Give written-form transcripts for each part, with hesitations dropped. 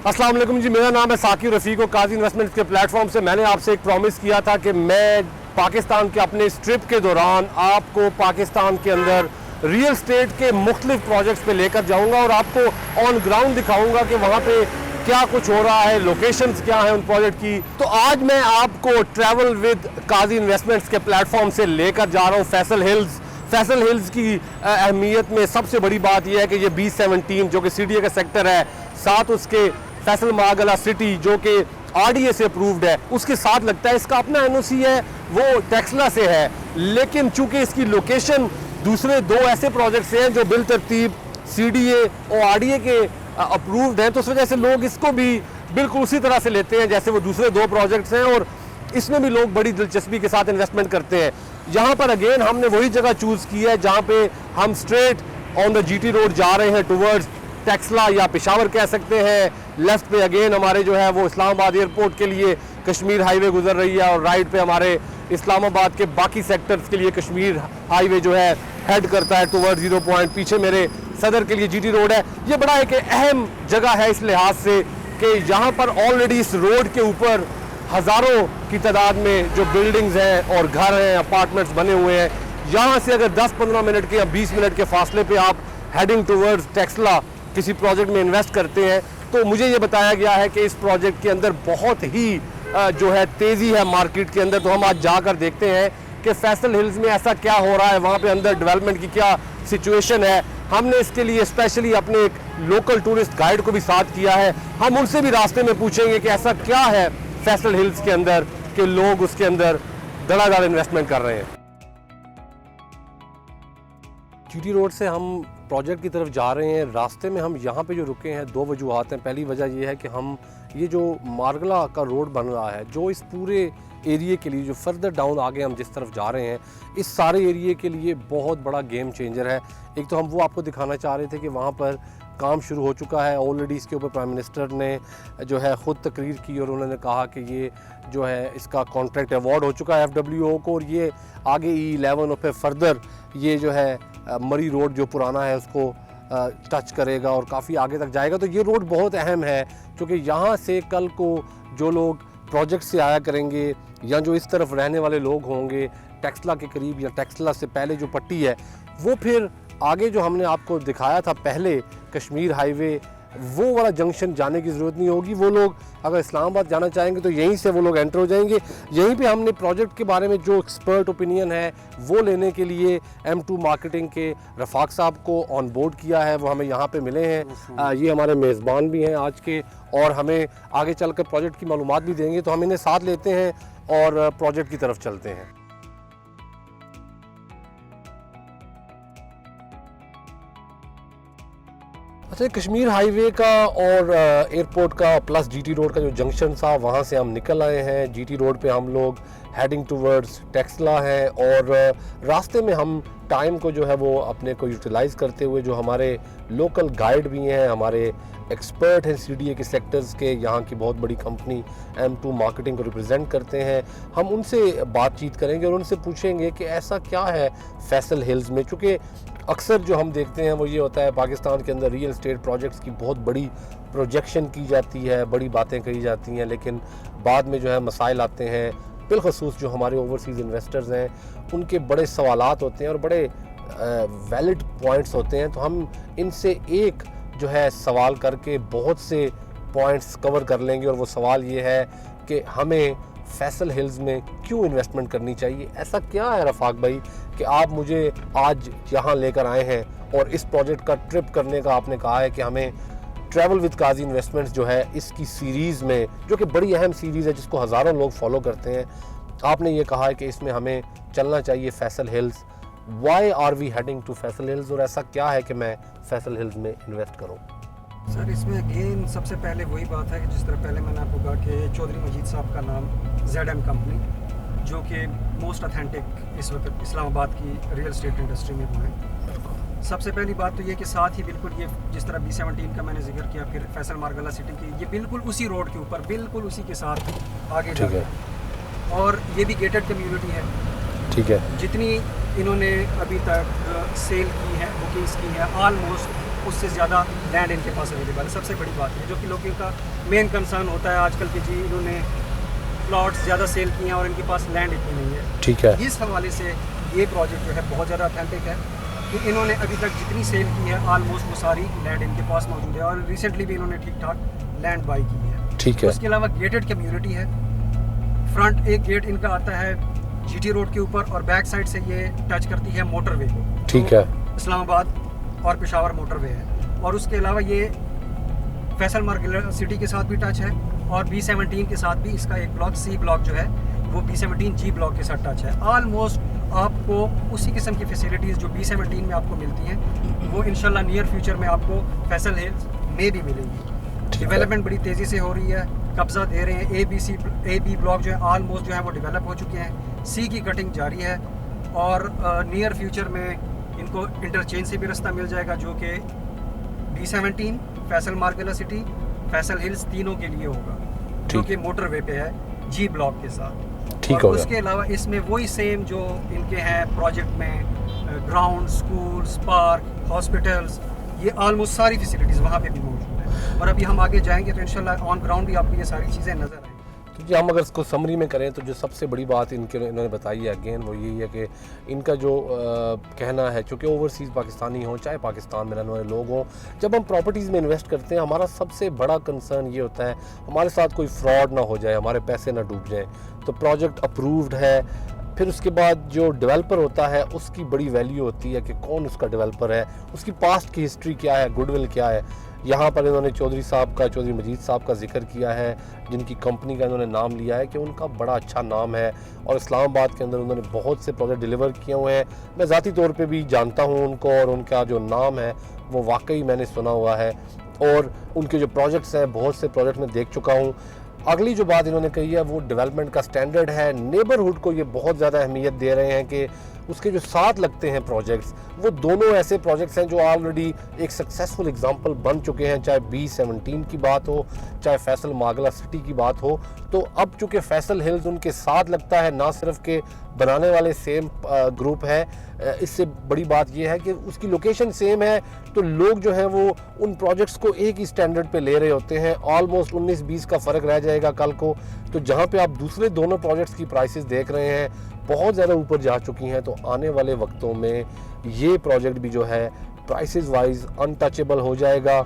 अस्सलाम वालेकुम जी, मेरा नाम है साकिब रफ़ीक और काजी इन्वेस्टमेंट के प्लेटफॉर्म से मैंने आपसे एक प्रॉमिस किया था कि मैं पाकिस्तान के अपने इस ट्रिप के दौरान आपको पाकिस्तान के अंदर रियल स्टेट के मुख्तलिफ प्रोजेक्ट्स पे लेकर जाऊंगा और आपको ऑन ग्राउंड दिखाऊंगा कि वहाँ पे क्या कुछ हो रहा है, लोकेशंस क्या हैं उन प्रोजेक्ट की। तो आज मैं आपको ट्रैवल विद काजी इन्वेस्टमेंट्स के प्लेटफॉर्म से लेकर जा रहा हूँ फैसल हिल्स। फैसल हिल्स की अहमियत में सबसे बड़ी बात यह है कि ये B17 जो कि CDA का सेक्टर है, साथ उसके फैसल मागला सिटी जो कि RDA से अप्रूव्ड है, उसके साथ लगता है। इसका अपना NOC है, वो टेक्सला से है, लेकिन चूंकि इसकी लोकेशन दूसरे दो ऐसे प्रोजेक्ट्स हैं जो बिल तरतीब CDA और RDA के अप्रूव्ड हैं, तो उस वजह से लोग इसको भी बिल्कुल उसी तरह से लेते हैं जैसे वो दूसरे दो प्रोजेक्ट्स हैं, और इसमें भी लोग बड़ी दिलचस्पी के साथ इन्वेस्टमेंट करते हैं। यहाँ पर अगेन हमने वही जगह चूज़ की है जहाँ पे हम straight on the GT road जा रहे हैं टुवर्ड्स टेक्सला या पेशावर कह सकते हैं। लेफ्ट पे अगेन हमारे जो है वो इस्लामाबाद एयरपोर्ट के लिए कश्मीर हाईवे गुजर रही है, और राइट पे हमारे इस्लामाबाद के बाकी सेक्टर्स के लिए कश्मीर हाईवे जो है हेड करता है टुवर्ड्स 0 पॉइंट। पीछे मेरे सदर के लिए GT रोड है। ये बड़ा एक अहम जगह है इस लिहाज से कि यहाँ पर ऑलरेडी इस रोड के ऊपर हज़ारों की तादाद में जो बिल्डिंग्स हैं और घर हैं, अपार्टमेंट्स बने हुए हैं। यहाँ से अगर 10-15 मिनट के या 20 मिनट के फासले पे आप हेडिंग टुवर्ड्स टेक्सला किसी प्रोजेक्ट में इन्वेस्ट करते हैं, तो मुझे ये बताया गया है कि इस प्रोजेक्ट के अंदर बहुत ही जो है तेज़ी है मार्केट के अंदर। तो हम आज जाकर देखते हैं कि फैसल हिल्स में ऐसा क्या हो रहा है, वहाँ पे अंदर डेवलपमेंट की क्या सिचुएशन है। हमने इसके लिए स्पेशली अपने एक लोकल टूरिस्ट गाइड को भी साथ किया है। हम उनसे भी रास्ते में पूछेंगे कि ऐसा क्या है फैसल हिल्स के अंदर कि लोग उसके अंदर धड़ाधड़ इन्वेस्टमेंट कर रहे हैं। GT रोड से हम प्रोजेक्ट की तरफ जा रहे हैं। रास्ते में हम यहाँ पे जो रुके हैं, दो वजूहात हैं। पहली वजह ये है कि हम ये जो मारगला का रोड बन रहा है, जो इस पूरे एरिया के लिए, जो फर्दर डाउन आगे हम जिस तरफ जा रहे हैं, इस सारे एरिया के लिए बहुत बड़ा गेम चेंजर है। एक तो हम वो आपको दिखाना चाह रहे थे कि वहाँ पर काम शुरू हो चुका है ऑलरेडी। इसके ऊपर प्राइम मिनिस्टर ने जो है ख़ुद तकरीर की और उन्होंने कहा कि ये जो है इसका कॉन्ट्रैक्ट अवार्ड हो चुका है FWO को, और ये आगे E11 और फिर फर्दर ये जो है मरी रोड जो पुराना है उसको टच करेगा और काफ़ी आगे तक जाएगा। तो ये रोड बहुत अहम है क्योंकि यहाँ से कल को जो लोग प्रोजेक्ट से आया करेंगे या जो इस तरफ रहने वाले लोग होंगे टेक्सला के करीब या टेक्सला से पहले जो पट्टी है, वो फिर आगे जो हमने आपको दिखाया था पहले कश्मीर हाईवे, वो वाला जंक्शन जाने की ज़रूरत नहीं होगी। वो लोग अगर इस्लामाबाद जाना चाहेंगे तो यहीं से वो लोग एंटर हो जाएंगे। यहीं पे हमने प्रोजेक्ट के बारे में जो एक्सपर्ट ओपिनियन है वो लेने के लिए M2 मार्केटिंग के रफ़ाक साहब को ऑन बोर्ड किया है। वो हमें यहाँ पे मिले हैं। ये हमारे मेज़बान भी हैं आज के, और हमें आगे चल कर प्रोजेक्ट की मालूमात भी देंगे। तो हम इन्हें साथ लेते हैं और प्रोजेक्ट की तरफ चलते हैं। अच्छा, कश्मीर हाईवे का और एयरपोर्ट का प्लस GT रोड का जो जंक्शन था, वहाँ से हम निकल आए हैं। GT रोड पे हम लोग हेडिंग टुवर्ड्स टेक्सला है, और रास्ते में हम टाइम को जो है वो अपने को यूटिलाइज़ करते हुए, जो हमारे लोकल गाइड भी हैं, हमारे एक्सपर्ट हैं CDA के सेक्टर्स के, यहाँ की बहुत बड़ी कंपनी M2 मार्केटिंग को रिप्रेजेंट करते हैं, हम उनसे बातचीत करेंगे और उनसे पूछेंगे कि ऐसा क्या है फैसल हिल्स में। चूँकि अक्सर जो हम देखते हैं वो ये होता है पाकिस्तान के अंदर रियल एस्टेट प्रोजेक्ट्स की बहुत बड़ी प्रोजेक्शन की जाती है, बड़ी बातें कही जाती हैं, लेकिन बाद में जो है मसाइल आते हैं। बिलखसूस जो हमारे ओवरसीज़ इन्वेस्टर्स हैं उनके बड़े सवालात होते हैं और बड़े वैलिड पॉइंट्स होते हैं। तो हम इनसे एक जो है सवाल करके बहुत से पॉइंट्स कवर कर लेंगे, और वो सवाल ये है कि हमें फैसल हिल्स में क्यों इन्वेस्टमेंट करनी चाहिए। ऐसा क्या है रफ़ाक भाई कि आप मुझे आज यहाँ लेकर आए हैं और इस प्रोजेक्ट का ट्रिप करने का आपने कहा है कि हमें ट्रैवल विद काजी इन्वेस्टमेंट्स जो है इसकी सीरीज़ में, जो कि बड़ी अहम सीरीज़ है जिसको हज़ारों लोग फॉलो करते हैं, आपने ये कहा है कि इसमें हमें चलना चाहिए Faisal Hills. Why are we heading to Faisal Hills, और ऐसा क्या है कि मैं फैसल हिल्स में इन्वेस्ट करूँ? सर, इसमें अगेन सबसे पहले वही बात है कि जिस तरह पहले मैंने आपको कहा कि चौधरी मजीद साहब का नाम ZM कंपनी, जो कि मोस्ट ऑथेंटिक इस वक्त इस्लामाबाद की रियल एस्टेट इंडस्ट्री में वो है। सबसे पहली बात तो ये कि साथ ही बिल्कुल ये जिस तरह B17 का मैंने जिक्र किया, फिर फैसल मारगला सिटी की, ये बिल्कुल उसी रोड के ऊपर, बिल्कुल उसी के साथ आगे जा रहा है, और ये भी गेटेड कम्युनिटी है। ठीक है। जितनी इन्होंने अभी तक सेल की है, बुकिंग्स की है, ऑलमोस्ट उससे ज़्यादा लैंड इनके पास अवेलेबल है। सबसे बड़ी बात है जो कि लोगों का मेन कंसर्न होता है आजकल कि जी इन्होंने प्लॉट्स ज़्यादा सेल किए हैं और इनके पास लैंड इतनी नहीं है। ठीक है। इस हवाले से ये प्रोजेक्ट जो है बहुत ज़्यादा ऑथेंटिक है कि इन्होंने अभी तक जितनी सेल की है ऑलमोस्ट वो सारी लैंड इनके पास मौजूद है और रिसेंटली भी इन्होंने ठीक ठाक लैंड बाई की है। ठीक है। उसके अलावा गेटेड कम्युनिटी है। फ्रंट एक गेट इनका आता है जीटी रोड के ऊपर और बैक साइड से ये टच करती है मोटरवे को। ठीक है। इस्लामाबाद और पेशावर मोटरवे है और उसके अलावा ये फैसल मार्ग सिटी के साथ भी टच है और B17 के साथ भी इसका एक ब्लॉक C ब्लॉक जो है वो B17 G ब्लॉक के साथ टच है। ऑलमोस्ट आपको उसी किस्म की फैसिलिटीज़ जो B17 में आपको मिलती हैं वो इंशाल्लाह नियर फ्यूचर में आपको फैसल हिल्स में भी मिलेंगी। डेवलपमेंट बड़ी तेज़ी से हो रही है, कब्जा दे रहे हैं। A B ब्लॉक जो है ऑलमोस्ट जो है वो डेवलप हो चुके हैं। C की कटिंग जारी है और नियर फ्यूचर में इनको इंटरचेंज से भी रास्ता मिल जाएगा जो कि B17 फैसल मार्गला सिटी फैसल हिल्स तीनों के लिए होगा जो कि मोटरवे पे है G ब्लॉक के साथ। ठीक और हो उसके अलावा इसमें वही सेम जो इनके हैं प्रोजेक्ट में ग्राउंड, स्कूल्स, पार्क, हॉस्पिटल्स, ये ऑलमोस्ट सारी फैसिलिटीज़ वहाँ पे भी मौजूद है। और अभी हम आगे जाएंगे तो इंशाल्लाह ऑन ग्राउंड भी आपको ये सारी चीज़ें नज़र आएंगी। तो जी हम अगर इसको समरी में करें तो जो सबसे बड़ी बात इन्होंने बताई है अगेन वो यही है कि इनका जो कहना है चूँकि ओवरसीज़ पाकिस्तानी हों चाहे पाकिस्तान में रहने वाले लोग हों, जब हम प्रॉपर्टीज़ में इन्वेस्ट करते हैं हमारा सबसे बड़ा कंसर्न ये होता है हमारे साथ कोई फ्रॉड ना हो जाए, हमारे पैसे ना डूब जाएँ। तो प्रोजेक्ट अप्रूव्ड है, फिर उसके बाद जो डेवलपर होता है उसकी बड़ी वैल्यू होती है कि कौन उसका डेवलपर है, उसकी पास्ट की हिस्ट्री क्या है, गुडविल क्या है। यहाँ पर इन्होंने चौधरी मजीद साहब का जिक्र किया है जिनकी कंपनी का इन्होंने नाम लिया है कि उनका बड़ा अच्छा नाम है और इस्लामाबाद के अंदर उन्होंने बहुत से प्रोजेक्ट डिलीवर किए हुए हैं। मैं ज़ाती तौर पे भी जानता हूँ उनको और उनका जो नाम है वो वाकई मैंने सुना हुआ है और उनके जो प्रोजेक्ट्स हैं बहुत से प्रोजेक्ट मैं देख चुका हूँ। अगली जो बात इन्होंने कही है वो डेवलपमेंट का स्टैंडर्ड है। नेबरहुड को ये बहुत ज़्यादा अहमियत दे रहे हैं कि उसके जो साथ लगते हैं प्रोजेक्ट्स वो दोनों ऐसे प्रोजेक्ट्स हैं जो ऑलरेडी एक सक्सेसफुल एग्जांपल बन चुके हैं, चाहे B17 की बात हो चाहे फैसल मागला सिटी की बात हो। तो अब चूँकि फैसल हिल्स उनके साथ लगता है, ना सिर्फ के बनाने वाले सेम ग्रुप है, इससे बड़ी बात यह है कि उसकी लोकेशन सेम है तो लोग जो हैं वो उन प्रोजेक्ट्स को एक ही स्टैंडर्ड पे ले रहे होते हैं। ऑलमोस्ट 19-20 का फ़र्क रह जाएगा कल को। तो जहाँ पे आप दूसरे दोनों प्रोजेक्ट्स की प्राइसेस देख रहे हैं बहुत ज़्यादा ऊपर जा चुकी हैं, तो आने वाले वक्तों में ये प्रोजेक्ट भी जो है प्राइसेस वाइज अनटचेबल हो जाएगा।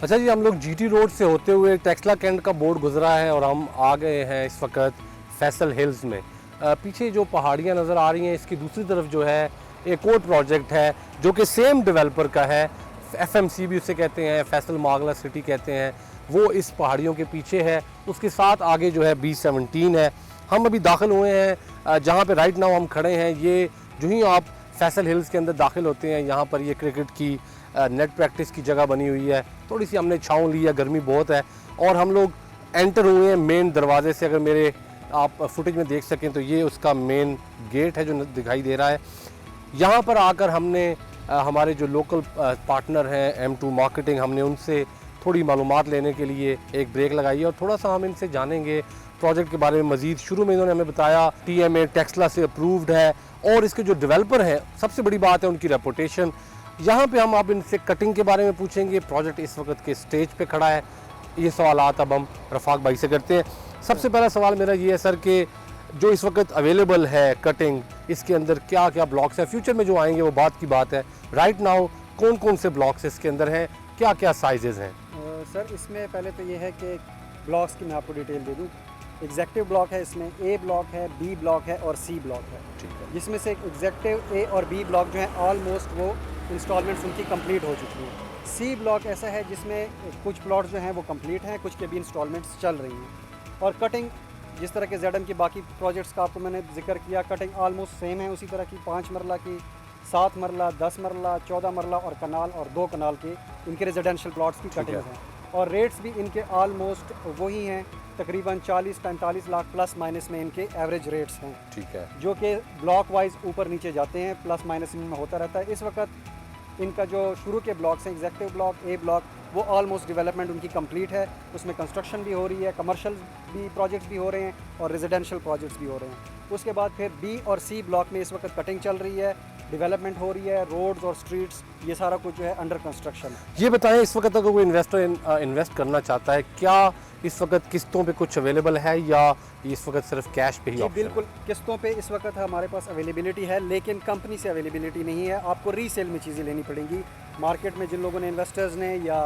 अच्छा जी, हम लोग जीटी रोड से होते हुए टेक्सला कैंट का बोर्ड गुजरा है और हम आ गए हैं इस वक्त फैसल हिल्स में। पीछे जो पहाड़ियाँ नज़र आ रही हैं इसकी दूसरी तरफ जो है एक और प्रोजेक्ट है जो कि सेम डेवलपर का है, FMC भी उसे कहते हैं, फैसल मागला सिटी कहते हैं, वो इस पहाड़ियों के पीछे है। उसके साथ आगे जो है B17 है। हम अभी दाखिल हुए हैं जहाँ पे राइट नाउ हम खड़े हैं। ये जो ही आप फैसल हिल्स के अंदर दाखिल होते हैं यहाँ पर ये क्रिकेट की नेट प्रैक्टिस की जगह बनी हुई है। थोड़ी सी हमने छाँव ली है, गर्मी बहुत है और हम लोग एंटर हुए हैं मेन दरवाजे से। अगर मेरे आप फुटेज में देख सकें तो ये उसका मेन गेट है जो दिखाई दे रहा है। यहाँ पर आकर हमने हमारे जो लोकल पार्टनर हैं M2 मार्केटिंग, हमने उनसे थोड़ी मालूमात लेने के लिए एक ब्रेक लगाई है और थोड़ा सा हम इनसे जानेंगे प्रोजेक्ट के बारे में मज़ीद। शुरू में इन्होंने हमें बताया TMA टेक्सला से अप्रूव्ड है और इसके जो डेवलपर हैं सबसे बड़ी बात है उनकी रेपुटेशन। यहाँ पे हम आप इनसे कटिंग के बारे में पूछेंगे, प्रोजेक्ट इस वक्त के स्टेज पे खड़ा है, ये सवालात अब हम रफाक भाई से करते हैं। सबसे पहला सवाल मेरा ये है सर कि जो इस वक्त अवेलेबल है कटिंग, इसके अंदर क्या क्या ब्लॉक्स हैं, फ्यूचर में जो आएंगे वो बात की बात है। राइट नाउ कौन कौन से ब्लॉक्स इसके अंदर हैं, क्या क्या साइजेज़ हैं? सर इसमें पहले तो ये है कि ब्लॉक्स की मैं आपको डिटेल दे दूँ। एग्जेक्टिव ब्लॉक है, इसमें A ब्लॉक है, B ब्लॉक है और C ब्लॉक है। ठीक है। जिसमें से एग्जेक्टिव A और B ब्लॉक जो है ऑलमोस्ट वो इंस्टॉलमेंट्स उनकी कंप्लीट हो चुकी हैं। C ब्लॉक ऐसा है जिसमें कुछ प्लॉट्स जो हैं वो कंप्लीट हैं, कुछ के भी इंस्टॉलमेंट्स चल रही हैं। और कटिंग जिस तरह के ZM की बाकी प्रोजेक्ट्स का आपको मैंने जिक्र किया, कटिंग ऑलमोस्ट सेम है उसी तरह की 5 मरला की, 7 मरला, 10 मरला, 14 मरला और कनाल और 2 कनाल के इनके रेजिडेंशियल प्लॉट्स की कटिंग हैं। और रेट्स भी इनके ऑलमोस्ट वही हैं, तकरीबन 40-45 लाख प्लस माइनस में इनके एवरेज रेट्स हैं। ठीक है। जो कि ब्लॉक वाइज ऊपर नीचे जाते हैं, प्लस माइनस इनमें होता रहता है। इस वक्त इनका जो शुरू के ब्लॉक्स हैं, एग्जेक्टिव ब्लॉक, A ब्लॉक, वो ऑलमोस्ट डेवलपमेंट उनकी कंप्लीट है। उसमें कंस्ट्रक्शन भी हो रही है, कमर्शियल भी प्रोजेक्ट्स भी हो रहे हैं और रेजिडेंशियल प्रोजेक्ट्स भी हो रहे हैं। उसके बाद फिर B और C ब्लॉक में इस वक्त कटिंग चल रही है डेवलपमेंट हो रही है, रोड्स और स्ट्रीट्स, ये सारा कुछ जो है अंडर कंस्ट्रक्शन है। ये बताएं, इस वक्त अगर कोई इन्वेस्टर इन्वेस्ट करना चाहता है, क्या इस वक्त किस्तों पे कुछ अवेलेबल है या इस वक्त सिर्फ कैश पे ही जी ऑप्शन है? बिल्कुल, किस्तों पे इस वक्त हमारे पास अवेलेबिलिटी है, लेकिन कंपनी से अवेलेबिलिटी नहीं है। आपको रीसेल में चीज़ें लेनी पड़ेंगी। मार्केट में जिन लोगों ने, इन्वेस्टर्स ने या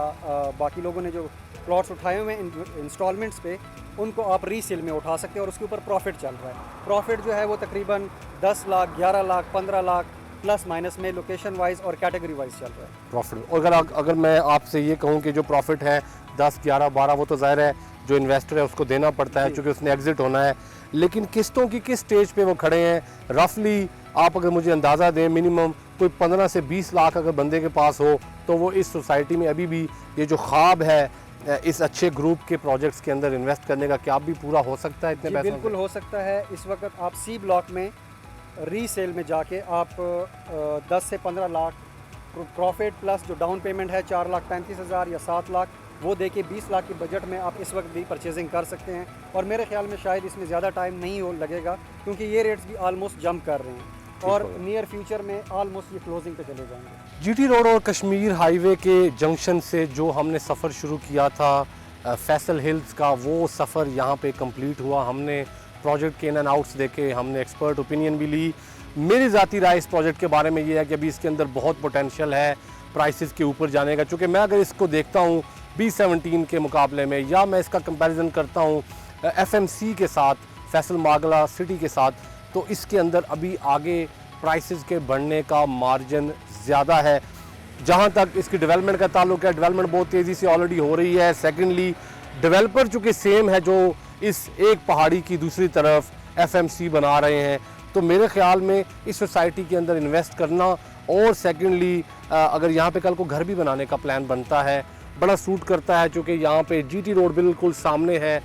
बाकी लोगों ने जो प्लॉट्स उठाए हुए हैं इंस्टॉलमेंट्स पे, उनको आप रीसेल में उठा सकते हैं और उसके ऊपर प्रॉफिट चल रहा है। प्रॉफिट जो है वो तकरीबन 10 लाख, 11 लाख, 15 लाख प्लस माइनस में लोकेशन वाइज और कैटेगरी वाइज चल रहा है प्रॉफिट। और अगर मैं आपसे ये कहूँ कि जो प्रॉफिट है 10, 11, 12, वो तो ज़ाहिर है जो इन्वेस्टर है उसको देना पड़ता है क्योंकि उसने एग्जिट होना है, लेकिन किस्तों की किस स्टेज पे वो खड़े हैं रफली आप अगर मुझे अंदाज़ा दें, मिनिमम कोई 15 से 20 लाख अगर बंदे के पास हो तो वो इस सोसाइटी में अभी भी ये जो ख्वाब है इस अच्छे ग्रुप के प्रोजेक्ट्स के अंदर इन्वेस्ट करने का, क्या भी पूरा हो सकता है इतने पैसों से? बिल्कुल हो सकता है। इस वक्त आप सी ब्लॉक में रीसेल में जाके आप 10 से 15 लाख प्रॉफिट प्लस जो डाउन पेमेंट है 4,35,000 या 7 लाख, वो दे के 20 लाख के बजट में आप इस वक्त भी परचेजिंग कर सकते हैं। और मेरे ख्याल में शायद इसमें ज़्यादा टाइम नहीं हो लगेगा क्योंकि ये रेट्स भी ऑलमोस्ट जंप कर रहे हैं और नियर फ्यूचर में ऑलमोस्ट ये क्लोजिंग पे चले जाएंगे। जीटी रोड और कश्मीर हाईवे के जंक्शन से जो हमने सफ़र शुरू किया था फैसल हिल्स का, वो सफ़र यहाँ पे कंप्लीट हुआ। हमने प्रोजेक्ट के इन एंड आउट्स देखे, हमने एक्सपर्ट ओपिनियन भी ली। मेरी ज़ाती राय इस प्रोजेक्ट के बारे में ये है कि अभी इसके अंदर बहुत पोटेंशियल है प्राइसेस के ऊपर जाने का, क्योंकि मैं अगर इसको देखता हूँ B17 के मुकाबले में या मैं इसका कंपैरिजन करता हूँ FMC के साथ, फैसल मागला सिटी के साथ, तो इसके अंदर अभी आगे प्राइसेस के बढ़ने का मार्जिन ज़्यादा है। जहाँ तक इसकी डेवलपमेंट का ताल्लुक है, डेवलपमेंट बहुत तेज़ी से ऑलरेडी हो रही है। सेकेंडली डेवलपर चूँकि सेम है जो इस एक पहाड़ी की दूसरी तरफ FMC बना रहे हैं, तो मेरे ख्याल में इस सोसाइटी के अंदर इन्वेस्ट करना और सेकेंडली अगर यहाँ पे कल को घर भी बनाने का प्लान बनता है, बड़ा सूट करता है। चूँकि यहाँ पे GT रोड बिल्कुल सामने है,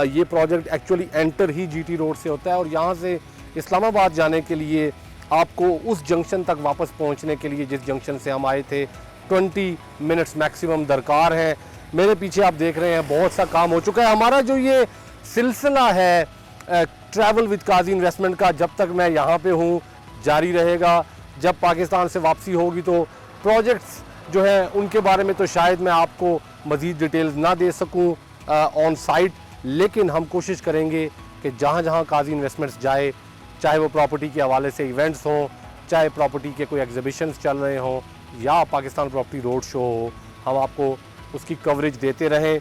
ये प्रोजेक्ट एक्चुअली एंटर ही GT रोड से होता है और यहाँ से इस्लामाबाद जाने के लिए आपको उस जंक्शन तक वापस पहुँचने के लिए जिस जंक्शन से हम आए थे 20 मिनट्स मैक्सिमम दरकार है। मेरे पीछे आप देख रहे हैं बहुत सा काम हो चुका है। हमारा जो ये सिलसिला है ट्रैवल विद काजी इन्वेस्टमेंट का, जब तक मैं यहाँ पे हूँ जारी रहेगा। जब पाकिस्तान से वापसी होगी तो प्रोजेक्ट्स जो हैं उनके बारे में तो शायद मैं आपको मज़ीद डिटेल्स ना दे सकूँ ऑन साइट, लेकिन हम कोशिश करेंगे कि जहाँ जहाँ काजी इन्वेस्टमेंट्स जाए, चाहे वो प्रॉपर्टी के हवाले से इवेंट्स हों, चाहे प्रॉपर्टी के कोई एग्जीबिशंस चल रहे हों या पाकिस्तान प्रॉपर्टी रोड शो हो, हम आपको उसकी कवरेज देते रहें।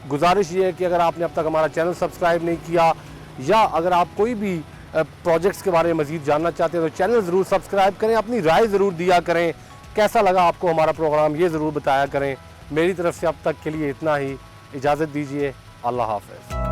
गुजारिश ये है कि अगर आपने अब तक हमारा चैनल सब्सक्राइब नहीं किया या अगर आप कोई भी प्रोजेक्ट्स के बारे में मज़ीद जानना चाहते हैं तो चैनल ज़रूर सब्सक्राइब करें, अपनी राय ज़रूर दिया करें, कैसा लगा आपको हमारा प्रोग्राम ये ज़रूर बताया करें। मेरी तरफ से अब तक के लिए इतना ही, इजाज़त दीजिए, अल्लाह हाफ़िज़।